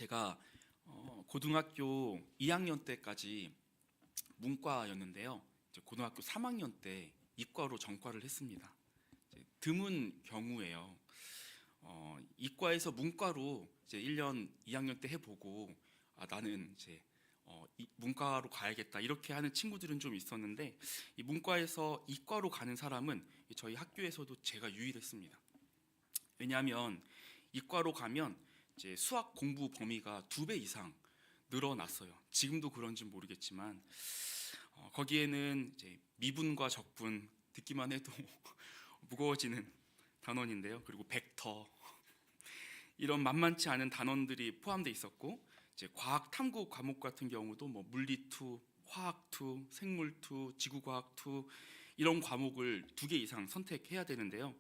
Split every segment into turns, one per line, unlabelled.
제가 고등학교 2학년 때까지 문과였는데요. 이제 고등학교 3학년 때 이과로 전과를 했습니다. 이제 드문 경우예요. 이과에서 문과로 이제 1년 2학년 때 해보고 나는 이제 문과로 가야겠다 이렇게 하는 친구들은 좀 있었는데, 이 문과에서 이과로 가는 사람은 저희 학교에서도 제가 유일했습니다. 왜냐하면 이과로 가면 이제 수학 공부 범위가 2배 이상 늘어났어요. 지금도 그런지 모르겠지만 거기에는 이제 미분과 적분 듣기만 해도 무거워지는 단원인데요. 그리고 벡터 이런 만만치 않은 단원들이 포함되어 있었고, 이제 과학 탐구 과목 같은 경우도 뭐 물리 2, 화학 2, 생물 2, 지구과학 2 이런 과목을 2개 이상 선택해야 되는데요.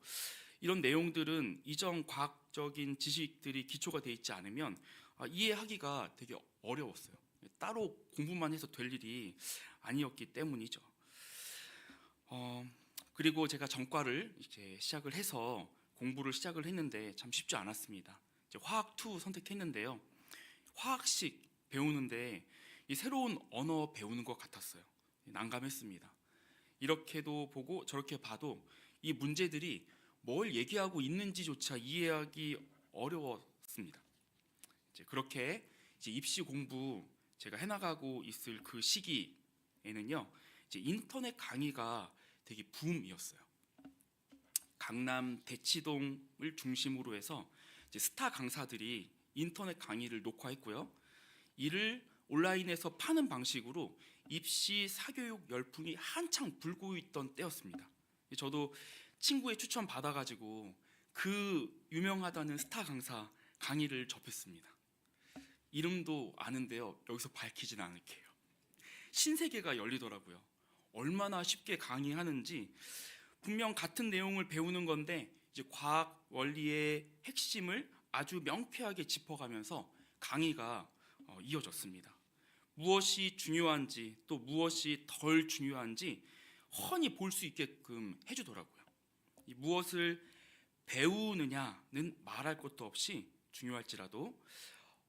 이런 내용들은 이전 과학적인 지식들이 기초가 되어 있지 않으면 이해하기가 되게 어려웠어요. 따로 공부만 해서 될 일이 아니었기 때문이죠. 그리고 제가 전과를 이제 시작을 해서 공부를 시작을 했는데 참 쉽지 않았습니다. 이제 화학 2 선택했는데요. 화학식 배우는데 이 새로운 언어 배우는 것 같았어요. 난감했습니다. 이렇게도 보고 저렇게 봐도 이 문제들이 뭘 얘기하고 있는지조차 이해하기 어려웠습니다. 이제 그렇게 이제 입시 공부 제가 해나가고 있을 그 시기에는요, 이제 인터넷 강의가 되게 붐이었어요. 강남 대치동을 중심으로 해서 이제 스타 강사들이 인터넷 강의를 녹화했고요. 이를 온라인에서 파는 방식으로 입시 사교육 열풍이 한창 불고 있던 때였습니다. 저도 친구의 추천 받아가지고 그 유명하다는 스타 강사 강의를 접했습니다. 이름도 아는데요, 여기서 밝히진 않을게요. 신세계가 열리더라고요. 얼마나 쉽게 강의하는지. 분명 같은 내용을 배우는 건데 이제 과학 원리의 핵심을 아주 명쾌하게 짚어가면서 강의가 이어졌습니다. 무엇이 중요한지 또 무엇이 덜 중요한지 훤히 볼 수 있게끔 해주더라고요. 이 무엇을 배우느냐는 말할 것도 없이 중요할지라도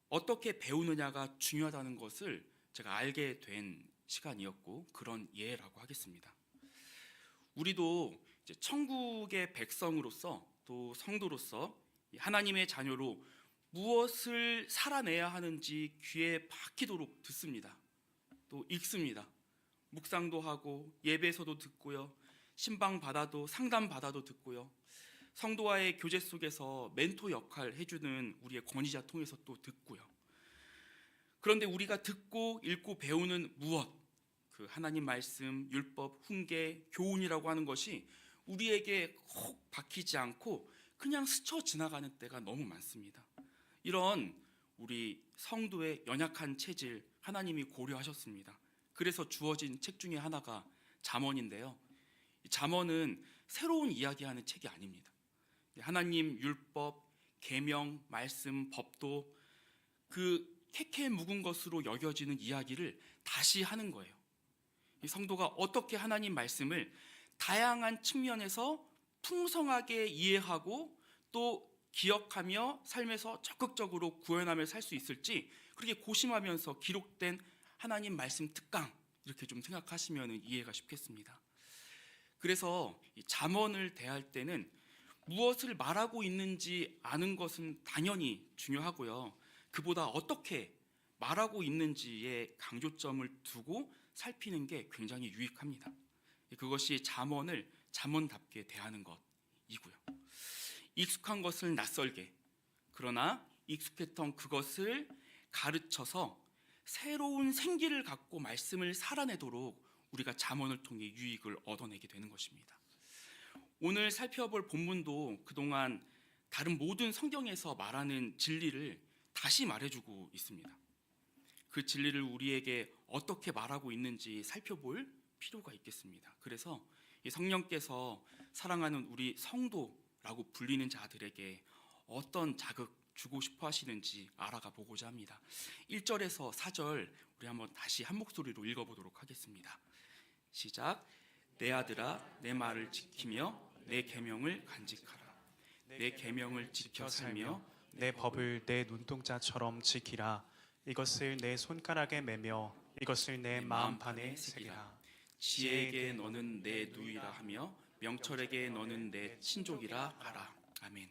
어떻게 배우느냐가 중요하다는 것을 제가 알게 된 시간이었고, 그런 예라고 하겠습니다. 우리도 이제 천국의 백성으로서 또 성도로서 하나님의 자녀로 무엇을 살아내야 하는지 귀에 박히도록 듣습니다. 또 읽습니다. 묵상도 하고 예배에서도 듣고요. 신방 받아도 상담 받아도 듣고요. 성도와의 교제 속에서 멘토 역할 해주는 우리의 권위자 통해서 또 듣고요. 그런데 우리가 듣고 읽고 배우는 무엇? 그 하나님 말씀, 율법, 훈계, 교훈이라고 하는 것이 우리에게 콕 박히지 않고 그냥 스쳐 지나가는 때가 너무 많습니다. 이런 우리 성도의 연약한 체질 하나님이 고려하셨습니다. 그래서 주어진 책 중에 하나가 잠언인데요. 잠언은 새로운 이야기하는 책이 아닙니다. 하나님 율법, 계명, 말씀, 법도 그 캐캐 묵은 것으로 여겨지는 이야기를 다시 하는 거예요. 이 성도가 어떻게 하나님 말씀을 다양한 측면에서 풍성하게 이해하고 또 기억하며 삶에서 적극적으로 구현하며 살 수 있을지, 그렇게 고심하면서 기록된 하나님 말씀 특강, 이렇게 좀 생각하시면 이해가 쉽겠습니다. 그래서 이 잠언을 대할 때는 무엇을 말하고 있는지 아는 것은 당연히 중요하고요. 그보다 어떻게 말하고 있는지에 강조점을 두고 살피는 게 굉장히 유익합니다. 그것이 잠언을 잠언답게 대하는 것이고요. 익숙한 것을 낯설게, 그러나 익숙했던 그것을 가르쳐서 새로운 생기를 갖고 말씀을 살아내도록 우리가 잠언을 통해 유익을 얻어내게 되는 것입니다. 오늘 살펴볼 본문도 그동안 다른 모든 성경에서 말하는 진리를 다시 말해주고 있습니다. 그 진리를 우리에게 어떻게 말하고 있는지 살펴볼 필요가 있겠습니다. 그래서 성령께서 사랑하는 우리 성도라고 불리는 자들에게 어떤 자극 주고 싶어 하시는지 알아가 보고자 합니다. 1절에서 4절 우리 한번 다시 한 목소리로 읽어보도록 하겠습니다. 시작. 내 아들아, 내 말을 지키며 내 계명을 간직하라. 내 계명을 지켜 살며
내 법을 내 눈동자처럼 지키라. 이것을 내 손가락에 매며 이것을 내 마음판에 새기라.
지혜에게 너는 내 누이라 하며 명철에게 너는 내 친족이라 하라. 아멘.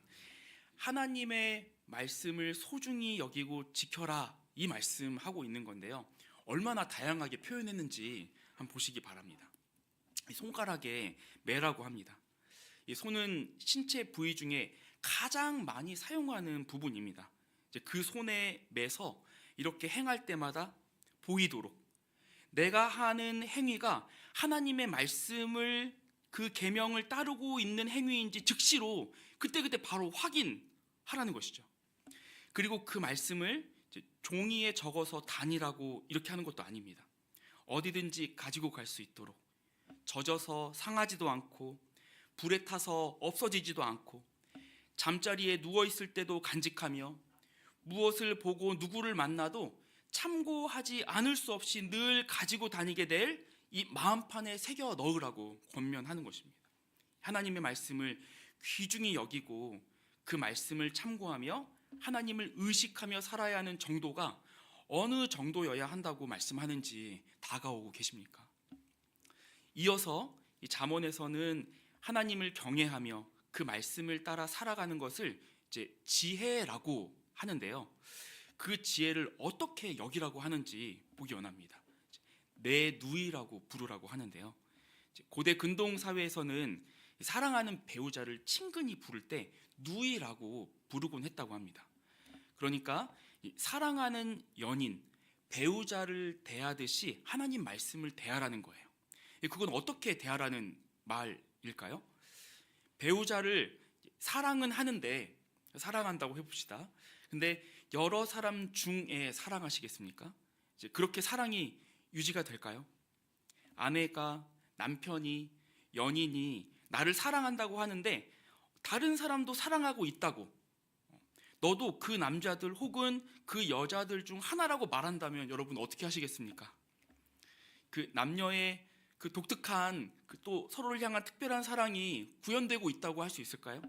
하나님의 말씀을 소중히 여기고 지켜라, 이 말씀하고 있는 건데요, 얼마나 다양하게 표현했는지 한번 보시기 바랍니다. 이 손가락에 매라고 합니다. 이 손은 신체 부위 중에 가장 많이 사용하는 부분입니다. 이제 그 손에 매서 이렇게 행할 때마다 보이도록, 내가 하는 행위가 하나님의 말씀을, 그 계명을 따르고 있는 행위인지 즉시로 그때그때 바로 확인하라는 것이죠. 그리고 그 말씀을 종이에 적어서 다니라고 이렇게 하는 것도 아닙니다. 어디든지 가지고 갈 수 있도록, 젖어서 상하지도 않고 불에 타서 없어지지도 않고 잠자리에 누워 있을 때도 간직하며 무엇을 보고 누구를 만나도 참고하지 않을 수 없이 늘 가지고 다니게 될 이 마음판에 새겨 넣으라고 권면하는 것입니다. 하나님의 말씀을 귀중히 여기고 그 말씀을 참고하며 하나님을 의식하며 살아야 하는 정도가 어느 정도여야 한다고 말씀하는지 다가오고 계십니까? 이어서 이 잠언에서는 하나님을 경외하며 그 말씀을 따라 살아가는 것을 이제 지혜라고 하는데요, 그 지혜를 어떻게 여기라고 하는지 보기 원합니다. 내 누이라고 부르라고 하는데요, 고대 근동 사회에서는 사랑하는 배우자를 친근히 부를 때 누이라고 부르곤 했다고 합니다. 그러니까 사랑하는 연인, 배우자를 대하듯이 하나님 말씀을 대하라는 거예요. 그건 어떻게 대하라는 말일까요? 배우자를 사랑은 하는데, 사랑한다고 해봅시다. 근데 여러 사람 중에 사랑하시겠습니까? 이제 그렇게 사랑이 유지가 될까요? 아내가, 남편이, 연인이 나를 사랑한다고 하는데 다른 사람도 사랑하고 있다고, 너도 그 남자들 혹은 그 여자들 중 하나라고 말한다면 여러분 어떻게 하시겠습니까? 그 남녀의 그 독특한 또 서로를 향한 특별한 사랑이 구현되고 있다고 할 수 있을까요?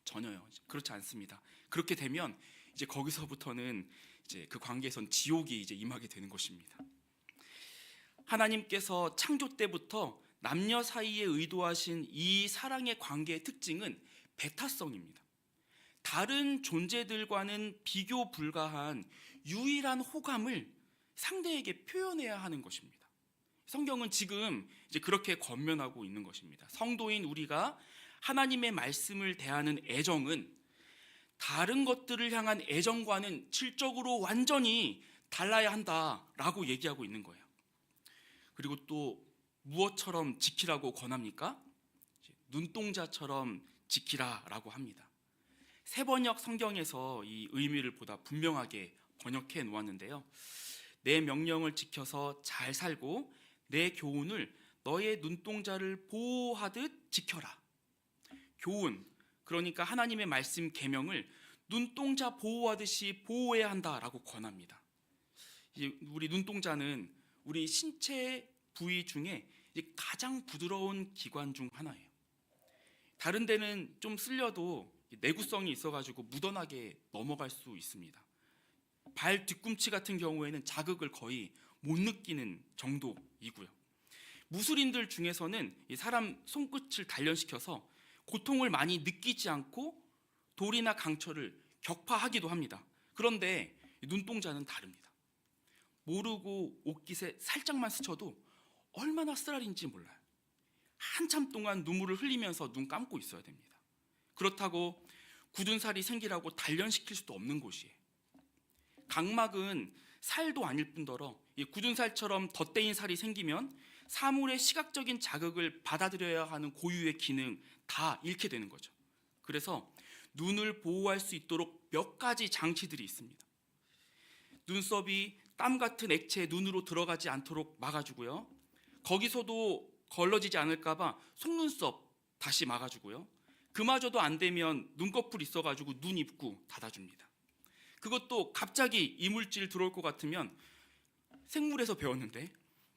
전혀요. 그렇지 않습니다. 그렇게 되면 이제 거기서부터는 이제 그 관계에선 지옥이 이제 임하게 되는 것입니다. 하나님께서 창조 때부터 남녀 사이에 의도하신 이 사랑의 관계의 특징은 배타성입니다. 다른 존재들과는 비교 불가한 유일한 호감을 상대에게 표현해야 하는 것입니다. 성경은 지금 이제 그렇게 권면하고 있는 것입니다. 성도인 우리가 하나님의 말씀을 대하는 애정은 다른 것들을 향한 애정과는 질적으로 완전히 달라야 한다라고 얘기하고 있는 거예요. 그리고 또 무엇처럼 지키라고 권합니까? 눈동자처럼 지키라라고 합니다. 새번역 성경에서 이 의미를 보다 분명하게 번역해 놓았는데요, 내 명령을 지켜서 잘 살고 내 교훈을 너의 눈동자를 보호하듯 지켜라. 교훈, 그러니까 하나님의 말씀 계명을 눈동자 보호하듯이 보호해야 한다라고 권합니다. 우리 눈동자는 우리 신체 부위 중에 가장 부드러운 기관 중 하나예요. 다른 데는 좀 쓸려도 내구성이 있어가지고 묻어나게 넘어갈 수 있습니다. 발 뒤꿈치 같은 경우에는 자극을 거의 못 느끼는 정도이고요. 무술인들 중에서는 사람 손끝을 단련시켜서 고통을 많이 느끼지 않고 돌이나 강철을 격파하기도 합니다. 그런데 눈동자는 다릅니다. 모르고 옷깃에 살짝만 스쳐도 얼마나 쓰라린지 몰라요. 한참 동안 눈물을 흘리면서 눈 감고 있어야 됩니다. 그렇다고 굳은 살이 생기라고 단련시킬 수도 없는 곳이에요. 각막은 살도 아닐 뿐더러 이 굳은 살처럼 덧대인 살이 생기면 사물의 시각적인 자극을 받아들여야 하는 고유의 기능 다 잃게 되는 거죠. 그래서 눈을 보호할 수 있도록 몇 가지 장치들이 있습니다. 눈썹이 땀 같은 액체 눈으로 들어가지 않도록 막아주고요, 거기서도 걸러지지 않을까봐 속눈썹 다시 막아주고요, 그마저도 안 되면 눈꺼풀 있어가지고 눈 입구 닫아줍니다. 그것도 갑자기 이물질 들어올 것 같으면 생물에서 배웠는데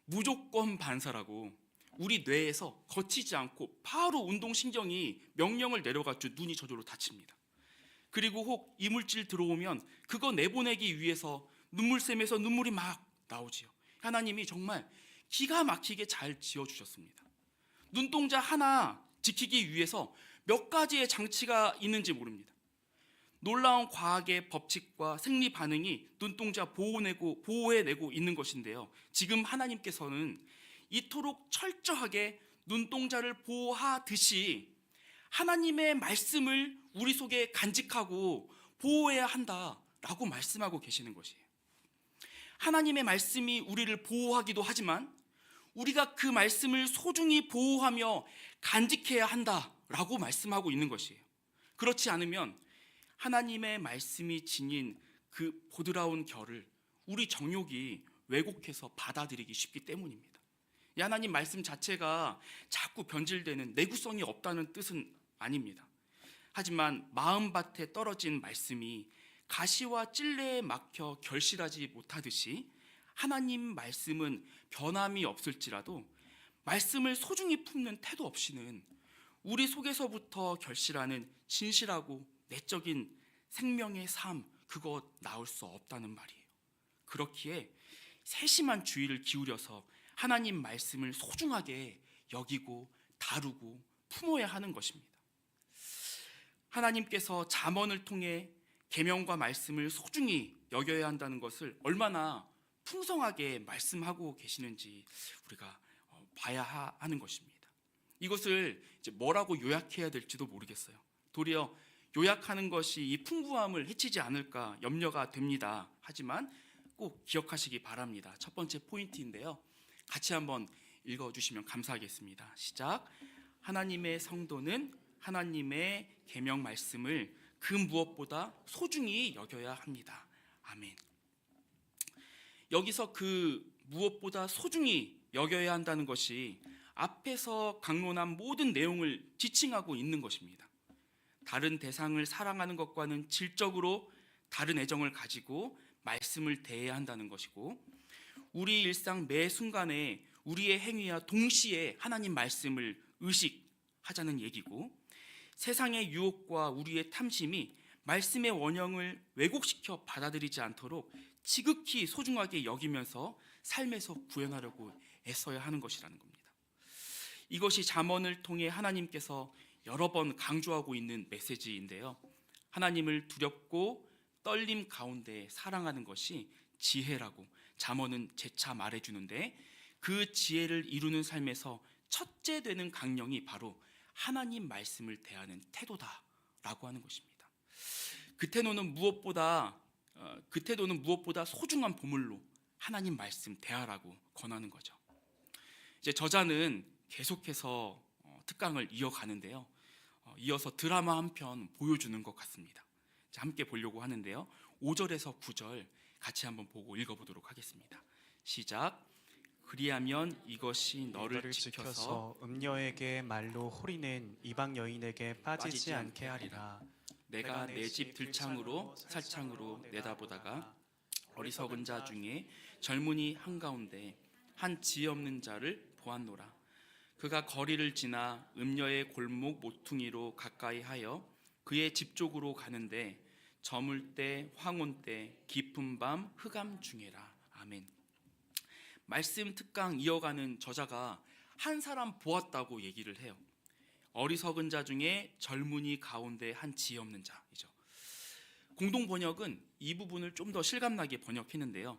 무조건 반사라고 우리 뇌에서 거치지 않고 바로 운동신경이 명령을 내려가지고 눈이 저절로 닫힙니다. 그리고 혹 이물질 들어오면 그거 내보내기 위해서 눈물샘에서 눈물이 막 나오지요. 하나님이 정말 기가 막히게 잘 지어주셨습니다. 눈동자 하나 지키기 위해서 몇 가지의 장치가 있는지 모릅니다. 놀라운 과학의 법칙과 생리 반응이 눈동자 보호해내고 있는 것인데요. 지금 하나님께서는 이토록 철저하게 눈동자를 보호하듯이 하나님의 말씀을 우리 속에 간직하고 보호해야 한다라고 말씀하고 계시는 것이에요. 하나님의 말씀이 우리를 보호하기도 하지만 우리가 그 말씀을 소중히 보호하며 간직해야 한다라고 말씀하고 있는 것이에요. 그렇지 않으면 하나님의 말씀이 지닌 그 보드라운 결을 우리 정욕이 왜곡해서 받아들이기 쉽기 때문입니다. 이 하나님 말씀 자체가 자꾸 변질되는 내구성이 없다는 뜻은 아닙니다. 하지만 마음밭에 떨어진 말씀이 가시와 찔레에 막혀 결실하지 못하듯이 하나님 말씀은 변함이 없을지라도 말씀을 소중히 품는 태도 없이는 우리 속에서부터 결실하는 진실하고 내적인 생명의 삶, 그거 나올 수 없다는 말이에요. 그렇기에 세심한 주의를 기울여서 하나님 말씀을 소중하게 여기고 다루고 품어야 하는 것입니다. 하나님께서 잠언을 통해 계명과 말씀을 소중히 여겨야 한다는 것을 얼마나 풍성하게 말씀하고 계시는지 우리가 봐야 하는 것입니다. 이것을 이제 뭐라고 요약해야 될지도 모르겠어요. 도리어 요약하는 것이 이 풍부함을 해치지 않을까 염려가 됩니다. 하지만 꼭 기억하시기 바랍니다. 첫 번째 포인트인데요. 같이 한번 읽어주시면 감사하겠습니다. 시작. 하나님의 성도는 하나님의 계명 말씀을 그 무엇보다 소중히 여겨야 합니다. 아멘. 여기서 그 무엇보다 소중히 여겨야 한다는 것이 앞에서 강론한 모든 내용을 지칭하고 있는 것입니다. 다른 대상을 사랑하는 것과는 질적으로 다른 애정을 가지고 말씀을 대해야 한다는 것이고, 우리 일상 매 순간에 우리의 행위와 동시에 하나님 말씀을 의식하자는 얘기고, 세상의 유혹과 우리의 탐심이 말씀의 원형을 왜곡시켜 받아들이지 않도록 지극히 소중하게 여기면서 삶에서 구현하려고 애써야 하는 것이라는 겁니다. 이것이 잠언을 통해 하나님께서 여러 번 강조하고 있는 메시지인데요. 하나님을 두렵고 떨림 가운데 사랑하는 것이 지혜라고 잠언은 재차 말해주는데, 그 지혜를 이루는 삶에서 첫째 되는 강령이 바로 하나님 말씀을 대하는 태도다라고 하는 것입니다. 그 태도는 무엇보다 소중한 보물로 하나님 말씀 대하라고 권하는 거죠. 이제 저자는 계속해서 특강을 이어가는데요. 이어서 드라마 한 편 보여주는 것 같습니다. 자, 함께 보려고 하는데요. 5절에서 9절 같이 한번 보고 읽어보도록 하겠습니다. 시작. 그리하면 이것이 너를 지켜서
음녀에게 말로 홀이는 이방 여인에게 빠지지 않게 하리라.
내가 내 집 들창으로 살창으로 내다보다가 어리석은 자 중에 젊은이 한가운데 한 지혜 없는 자를 보았노라. 그가 거리를 지나 음녀의 골목 모퉁이로 가까이 하여 그의 집 쪽으로 가는데 저물 때 황혼 때 깊은 밤 흑암 중에라. 아멘. 말씀 특강 이어가는 저자가 한 사람 보았다고 얘기를 해요. 어리석은 자 중에 젊은이 가운데 한 지혜 없는 자이죠. 공동 번역은 이 부분을 좀 더 실감나게 번역했는데요.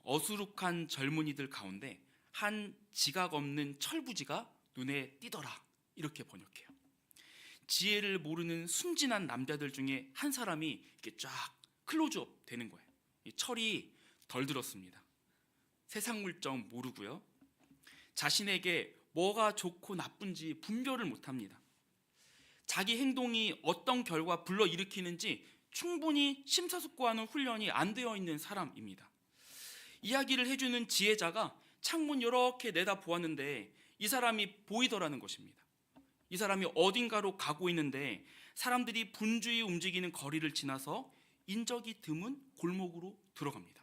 어수룩한 젊은이들 가운데 한 지각 없는 철부지가 눈에 띄더라, 이렇게 번역해요. 지혜를 모르는 순진한 남자들 중에 한 사람이 이렇게 쫙 클로즈업 되는 거예요. 이 철이 덜 들었습니다. 세상 물정 모르고요. 자신에게 뭐가 좋고 나쁜지 분별을 못합니다. 자기 행동이 어떤 결과 불러일으키는지 충분히 심사숙고하는 훈련이 안 되어 있는 사람입니다. 이야기를 해주는 지혜자가 창문 이렇게 내다보았는데 이 사람이 보이더라는 것입니다. 이 사람이 어딘가로 가고 있는데 사람들이 분주히 움직이는 거리를 지나서 인적이 드문 골목으로 들어갑니다.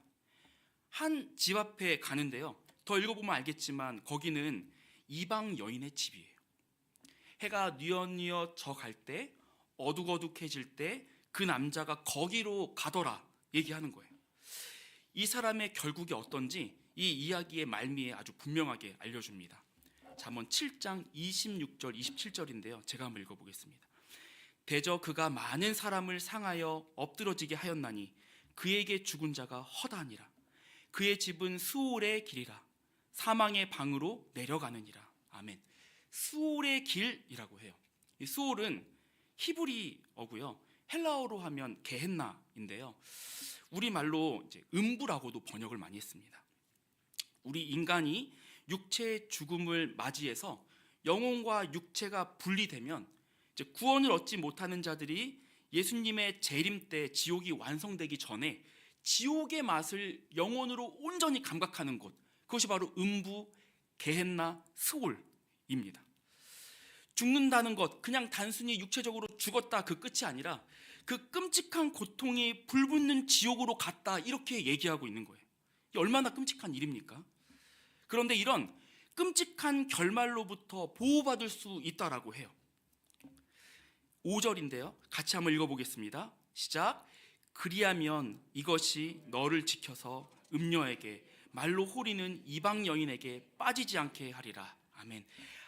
한 집 앞에 가는데요. 더 읽어보면 알겠지만 거기는 이방 여인의 집이에요. 해가 뉘엿뉘엿 져갈 때, 어둑어둑해질 때 그 남자가 거기로 가더라 얘기하는 거예요. 이 사람의 결국이 어떤지 이 이야기의 말미에 아주 분명하게 알려줍니다. 잠언 7장 26절 27절인데요. 제가 한번 읽어보겠습니다. 대저 그가 많은 사람을 상하여 엎드러지게 하였나니 그에게 죽은 자가 허다하니라. 그의 집은 수올의 길이라. 사망의 방으로 내려가느니라. 아멘. 수올의 길이라고 해요. 이 수올은 히브리어고요. 헬라어로 하면 게헨나인데요. 우리말로 이제 음부라고도 번역을 많이 했습니다. 우리 인간이 육체의 죽음을 맞이해서 영혼과 육체가 분리되면 이제 구원을 얻지 못하는 자들이 예수님의 재림 때 지옥이 완성되기 전에 지옥의 맛을 영혼으로 온전히 감각하는 곳, 그것이 바로 음부, 게헨나, 스올입니다. 죽는다는 것, 그냥 단순히 육체적으로 죽었다 그 끝이 아니라 그 끔찍한 고통이 불붙는 지옥으로 갔다 이렇게 얘기하고 있는 거예요. 이게 얼마나 끔찍한 일입니까? 그런데 이런 끔찍한 결말로부터 보호받을 수 있다라고 해요. 5절인데요. 같이 한번 읽어보겠습니다. 시작. 그리하면 이것이 너를 지켜서 음녀에게 말로 호리는 이방 여인에게 빠지지 않게 하리라. 아멘.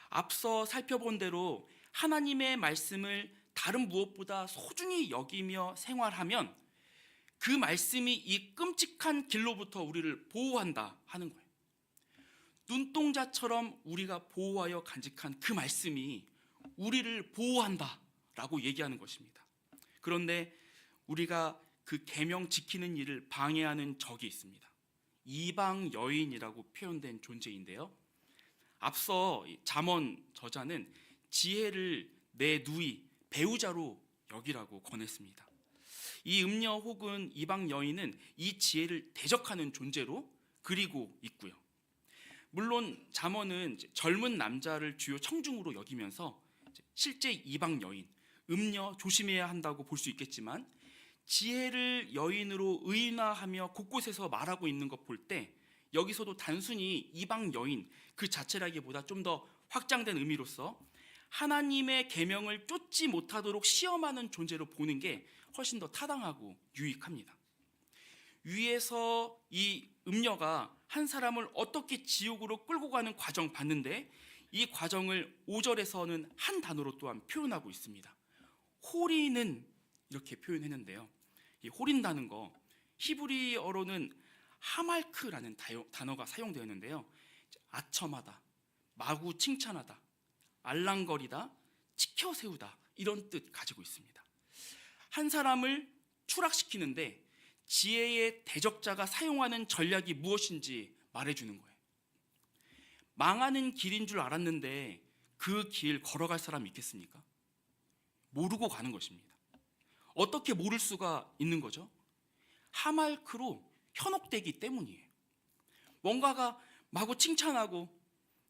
앞서 살펴본 대로 하나님의 말씀을 다른 무엇보다 소중히 여기며 생활하면 그 말씀이 이 끔찍한 길로부터 우리를 보호한다 하는 거예요. 눈동자처럼 우리가 보호하여 간직한 그 말씀이 우리를 보호한다 라고 얘기하는 것입니다. 그런데 우리가 그 계명 지키는 일을 방해하는 적이 있습니다. 이방 여인이라고 표현된 존재인데요. 앞서 잠언 저자는 지혜를 내 누이, 배우자로 여기라고 권했습니다. 이 음녀 혹은 이방 여인은 이 지혜를 대적하는 존재로 그리고 있고요. 물론 잠언은 젊은 남자를 주요 청중으로 여기면서 실제 이방 여인, 음녀 조심해야 한다고 볼 수 있겠지만 지혜를 여인으로 의인화하며 곳곳에서 말하고 있는 것 볼 때 여기서도 단순히 이방 여인 그 자체라기보다 좀 더 확장된 의미로서 하나님의 계명을 쫓지 못하도록 시험하는 존재로 보는 게 훨씬 더 타당하고 유익합니다. 위에서 이 음녀가 한 사람을 어떻게 지옥으로 끌고 가는 과정 봤는데 이 과정을 5절에서는 한 단어로 또한 표현하고 있습니다. 호리는 이렇게 표현했는데요. 이 호린다는 거 히브리어로는 하말크라는 단어가 사용되었는데요. 아첨하다, 마구 칭찬하다, 알랑거리다, 치켜 세우다 이런 뜻 가지고 있습니다. 한 사람을 추락시키는데 지혜의 대적자가 사용하는 전략이 무엇인지 말해주는 거예요. 망하는 길인 줄 알았는데 그 길 걸어갈 사람이 있겠습니까? 모르고 가는 것입니다. 어떻게 모를 수가 있는 거죠? 하말크로 현혹되기 때문이에요. 뭔가가 마구 칭찬하고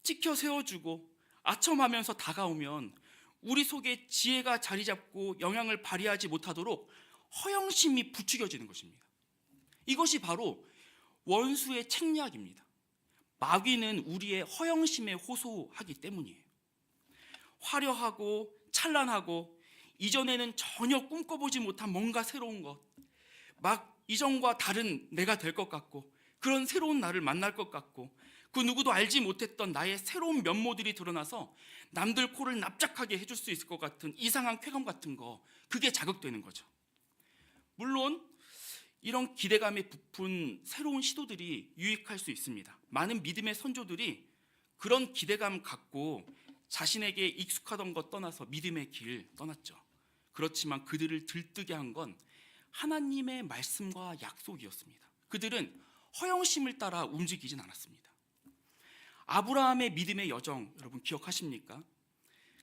치켜 세워주고 아첨하면서 다가오면 우리 속에 지혜가 자리 잡고 영향을 발휘하지 못하도록 허영심이 부추겨지는 것입니다. 이것이 바로 원수의 책략입니다. 마귀는 우리의 허영심에 호소하기 때문이에요. 화려하고 찬란하고 이전에는 전혀 꿈꿔보지 못한 뭔가 새로운 것, 막 이전과 다른 내가 될 것 같고 그런 새로운 나를 만날 것 같고 그 누구도 알지 못했던 나의 새로운 면모들이 드러나서 남들 코를 납작하게 해줄 수 있을 것 같은 이상한 쾌감 같은 거, 그게 자극되는 거죠. 물론 이런 기대감에 부푼 새로운 시도들이 유익할 수 있습니다. 많은 믿음의 선조들이 그런 기대감 갖고 자신에게 익숙하던 것 떠나서 믿음의 길 떠났죠. 그렇지만 그들을 들뜨게 한 건 하나님의 말씀과 약속이었습니다. 그들은 허영심을 따라 움직이진 않았습니다. 아브라함의 믿음의 여정 여러분 기억하십니까?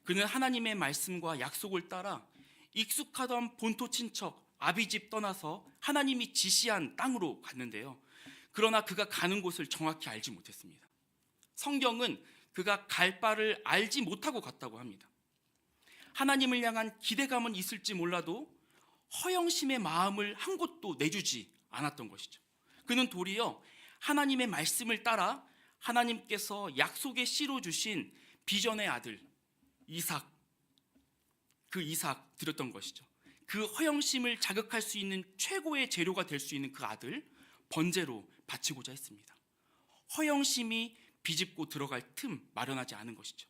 그는 하나님의 말씀과 약속을 따라 익숙하던 본토 친척 아비집 떠나서 하나님이 지시한 땅으로 갔는데요. 그러나 그가 가는 곳을 정확히 알지 못했습니다. 성경은 그가 갈 바를 알지 못하고 갔다고 합니다. 하나님을 향한 기대감은 있을지 몰라도 허영심의 마음을 한 곳도 내주지 않았던 것이죠. 그는 도리어 하나님의 말씀을 따라 하나님께서 약속의 씨로 주신 비전의 아들 이삭, 그 이삭 드렸던 것이죠. 그 허영심을 자극할 수 있는 최고의 재료가 될 수 있는 그 아들 번제로 바치고자 했습니다. 허영심이 비집고 들어갈 틈 마련하지 않은 것이죠.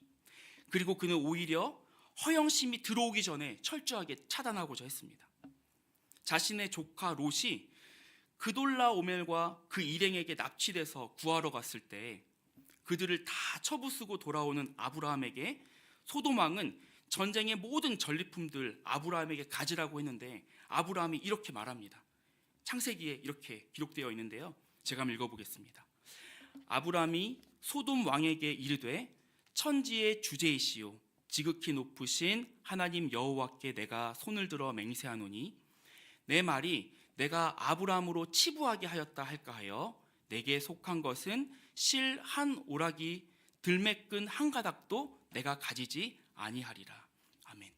그리고 그는 오히려 허영심이 들어오기 전에 철저하게 차단하고자 했습니다. 자신의 조카 롯이 그돌라오멜과 그 일행에게 납치돼서 구하러 갔을 때 그들을 다 처부수고 돌아오는 아브라함에게 소돔 왕은 전쟁의 모든 전리품들 아브라함에게 가지라고 했는데 아브라함이 이렇게 말합니다. 창세기에 이렇게 기록되어 있는데요. 제가 한번 읽어보겠습니다. 아브라함이 소돔 왕에게 이르되 천지의 주제이시오 지극히 높으신 하나님 여호와께 내가 손을 들어 맹세하노니 내 말이 내가 아브라함으로 치부하게 하였다 할까 하여 내게 속한 것은 실 한 오락이 들매끈 한 가닥도 내가 가지지 아니하리라. 아멘.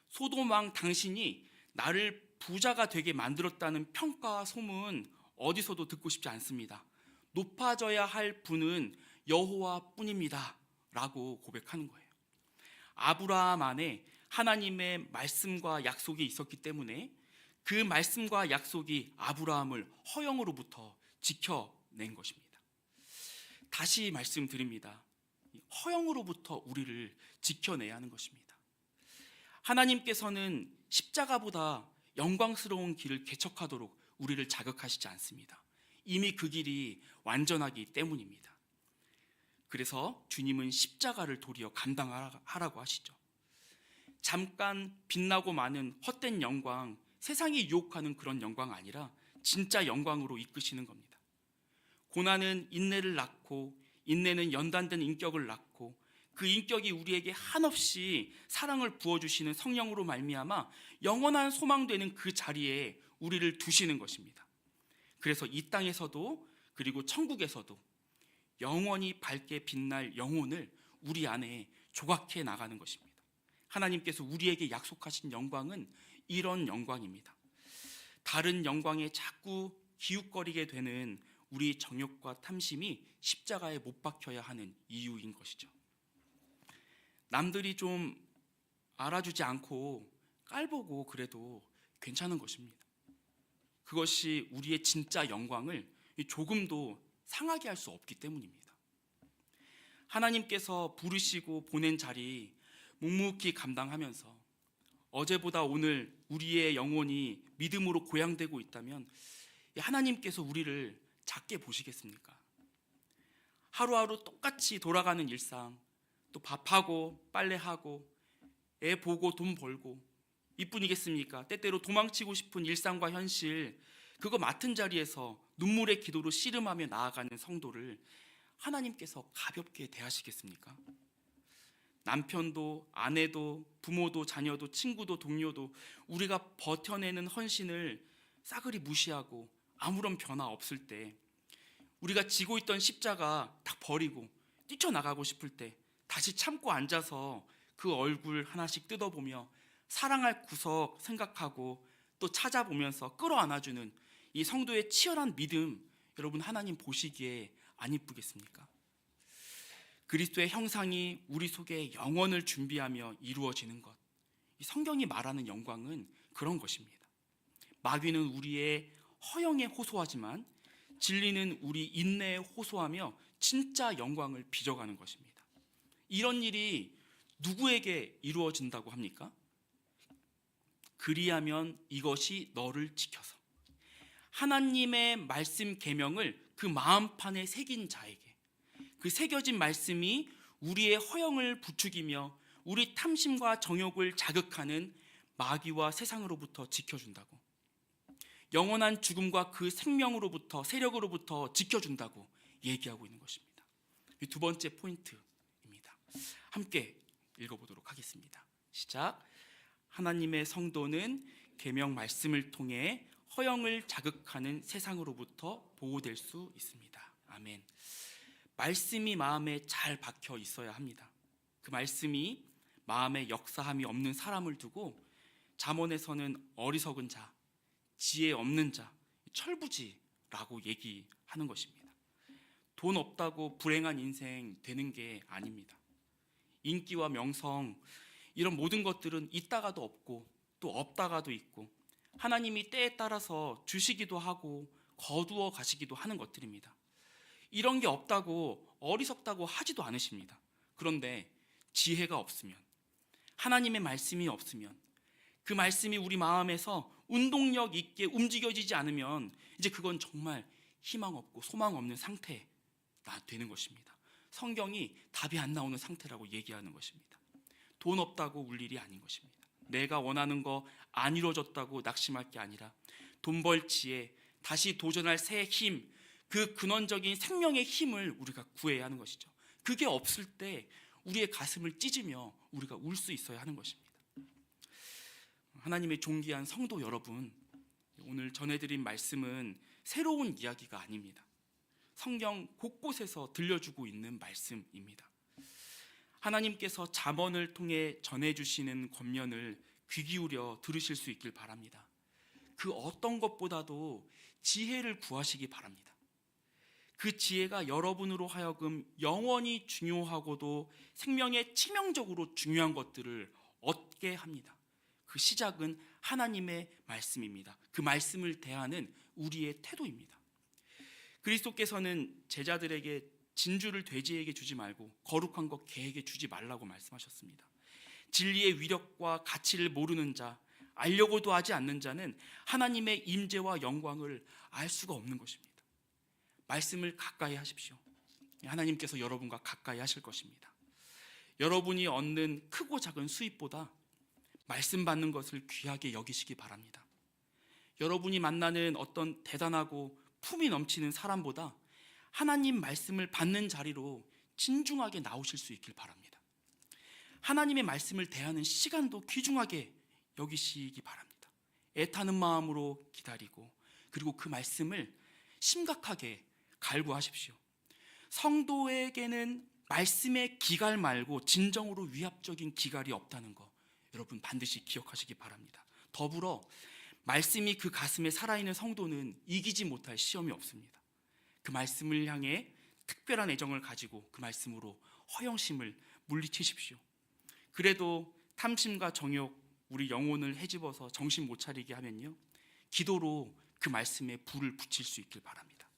소돔 왕 당신이 나를 부자가 되게 만들었다는 평가와 소문 어디서도 듣고 싶지 않습니다. 높아져야 할 분은 여호와뿐입니다 라고 고백하는 거예요. 아브라함 안에 하나님의 말씀과 약속이 있었기 때문에 그 말씀과 약속이 아브라함을 허영으로부터 지켜낸 것입니다. 다시 말씀드립니다. 허영으로부터 우리를 지켜내야 하는 것입니다. 하나님께서는 십자가보다 영광스러운 길을 개척하도록 우리를 자극하시지 않습니다. 이미 그 길이 완전하기 때문입니다. 그래서 주님은 십자가를 도리어 감당하라고 하시죠. 잠깐 빛나고 마는 헛된 영광, 세상이 유혹하는 그런 영광 아니라 진짜 영광으로 이끄시는 겁니다. 고난은 인내를 낳고 인내는 연단된 인격을 낳고 그 인격이 우리에게 한없이 사랑을 부어주시는 성령으로 말미암아 영원한 소망되는 그 자리에 우리를 두시는 것입니다. 그래서 이 땅에서도 그리고 천국에서도 영원히 밝게 빛날 영혼을 우리 안에 조각해 나가는 것입니다. 하나님께서 우리에게 약속하신 영광은 이런 영광입니다. 다른 영광에 자꾸 기웃거리게 되는 우리 정욕과 탐심이 십자가에 못 박혀야 하는 이유인 것이죠. 남들이 좀 알아주지 않고 깔보고 그래도 괜찮은 것입니다. 그것이 우리의 진짜 영광을 조금도 상하게 할 수 없기 때문입니다. 하나님께서 부르시고 보낸 자리 묵묵히 감당하면서 어제보다 오늘 우리의 영혼이 믿음으로 고양되고 있다면 하나님께서 우리를 작게 보시겠습니까? 하루하루 똑같이 돌아가는 일상, 또 밥하고 빨래하고 애 보고 돈 벌고 이뿐이겠습니까? 때때로 도망치고 싶은 일상과 현실, 그거 맡은 자리에서 눈물의 기도로 씨름하며 나아가는 성도를 하나님께서 가볍게 대하시겠습니까? 남편도 아내도 부모도 자녀도 친구도 동료도 우리가 버텨내는 헌신을 싸그리 무시하고 아무런 변화 없을 때, 우리가 지고 있던 십자가 딱 버리고 뛰쳐나가고 싶을 때 다시 참고 앉아서 그 얼굴 하나씩 뜯어보며 사랑할 구석 생각하고 또 찾아보면서 끌어안아주는 이 성도의 치열한 믿음, 여러분 하나님 보시기에 안 이쁘겠습니까? 그리스도의 형상이 우리 속에 영원을 준비하며 이루어지는 것, 이 성경이 말하는 영광은 그런 것입니다. 마귀는 우리의 허영에 호소하지만 진리는 우리 인내에 호소하며 진짜 영광을 빚어가는 것입니다. 이런 일이 누구에게 이루어진다고 합니까? 그리하면 이것이 너를 지켜서, 하나님의 말씀 계명을 그 마음판에 새긴 자에게, 그 새겨진 말씀이 우리의 허영을 부추기며 우리 탐심과 정욕을 자극하는 마귀와 세상으로부터 지켜준다고, 영원한 죽음과 그 생명으로부터, 세력으로부터 지켜준다고 얘기하고 있는 것입니다. 이 두 번째 포인트입니다. 함께 읽어보도록 하겠습니다. 시작. 하나님의 성도는 계명 말씀을 통해 허영을 자극하는 세상으로부터 보호될 수 있습니다. 아멘. 말씀이 마음에 잘 박혀 있어야 합니다. 그 말씀이 마음에 역사함이 없는 사람을 두고 잠언에서는 어리석은 자, 지혜 없는 자, 철부지라고 얘기하는 것입니다. 돈 없다고 불행한 인생 되는 게 아닙니다. 인기와 명성, 이런 모든 것들은 있다가도 없고 또 없다가도 있고 하나님이 때에 따라서 주시기도 하고 거두어 가시기도 하는 것들입니다. 이런 게 없다고 어리석다고 하지도 않으십니다. 그런데 지혜가 없으면, 하나님의 말씀이 없으면, 그 말씀이 우리 마음에서 운동력 있게 움직여지지 않으면 이제 그건 정말 희망 없고 소망 없는 상태가 되는 것입니다. 성경이 답이 안 나오는 상태라고 얘기하는 것입니다. 돈 없다고 울 일이 아닌 것입니다. 내가 원하는 거 안 이루어졌다고 낙심할 게 아니라 돈 벌 지혜, 다시 도전할 새 힘, 그 근원적인 생명의 힘을 우리가 구해야 하는 것이죠. 그게 없을 때 우리의 가슴을 찢으며 우리가 울 수 있어야 하는 것입니다. 하나님의 존귀한 성도 여러분, 오늘 전해드린 말씀은 새로운 이야기가 아닙니다. 성경 곳곳에서 들려주고 있는 말씀입니다. 하나님께서 잠언을 통해 전해주시는 권면을 귀 기울여 들으실 수 있길 바랍니다. 그 어떤 것보다도 지혜를 구하시기 바랍니다. 그 지혜가 여러분으로 하여금 영원히 중요하고도 생명에 치명적으로 중요한 것들을 얻게 합니다. 그 시작은 하나님의 말씀입니다. 그 말씀을 대하는 우리의 태도입니다. 그리스도께서는 제자들에게 진주를 돼지에게 주지 말고 거룩한 것 개에게 주지 말라고 말씀하셨습니다. 진리의 위력과 가치를 모르는 자, 알려고도 하지 않는 자는 하나님의 임재와 영광을 알 수가 없는 것입니다. 말씀을 가까이 하십시오. 하나님께서 여러분과 가까이 하실 것입니다. 여러분이 얻는 크고 작은 수입보다 말씀 받는 것을 귀하게 여기시기 바랍니다. 여러분이 만나는 어떤 대단하고 품이 넘치는 사람보다 하나님 말씀을 받는 자리로 진중하게 나오실 수 있길 바랍니다. 하나님의 말씀을 대하는 시간도 귀중하게 여기시기 바랍니다. 애타는 마음으로 기다리고 그리고 그 말씀을 심각하게 갈구하십시오. 성도에게는 말씀의 기갈 말고 진정으로 위압적인 기갈이 없다는 거 여러분 반드시 기억하시기 바랍니다. 더불어 말씀이 그 가슴에 살아있는 성도는 이기지 못할 시험이 없습니다. 그 말씀을 향해 특별한 애정을 가지고 그 말씀으로 허영심을 물리치십시오. 그래도 탐심과 정욕, 우리 영혼을 헤집어서 정신 못 차리게 하면요, 기도로 그 말씀에 불을 붙일 수 있길 바랍니다.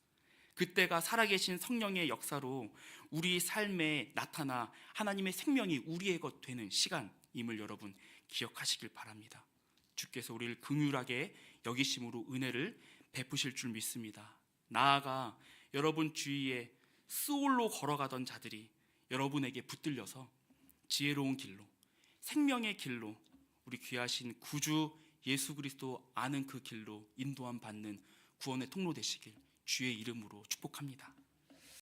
그때가 살아계신 성령의 역사로 우리 삶에 나타나 하나님의 생명이 우리의 것 되는 시간임을 여러분 기억하시길 바랍니다. 주께서 우리를 긍휼하게 여기심으로 은혜를 베푸실 줄 믿습니다. 나아가 여러분 주위에 스올로 걸어가던 자들이 여러분에게 붙들려서 지혜로운 길로, 생명의 길로, 우리 귀하신 구주 예수 그리스도 아는 그 길로 인도함 받는 구원의 통로 되시길 주의 이름으로 축복합니다.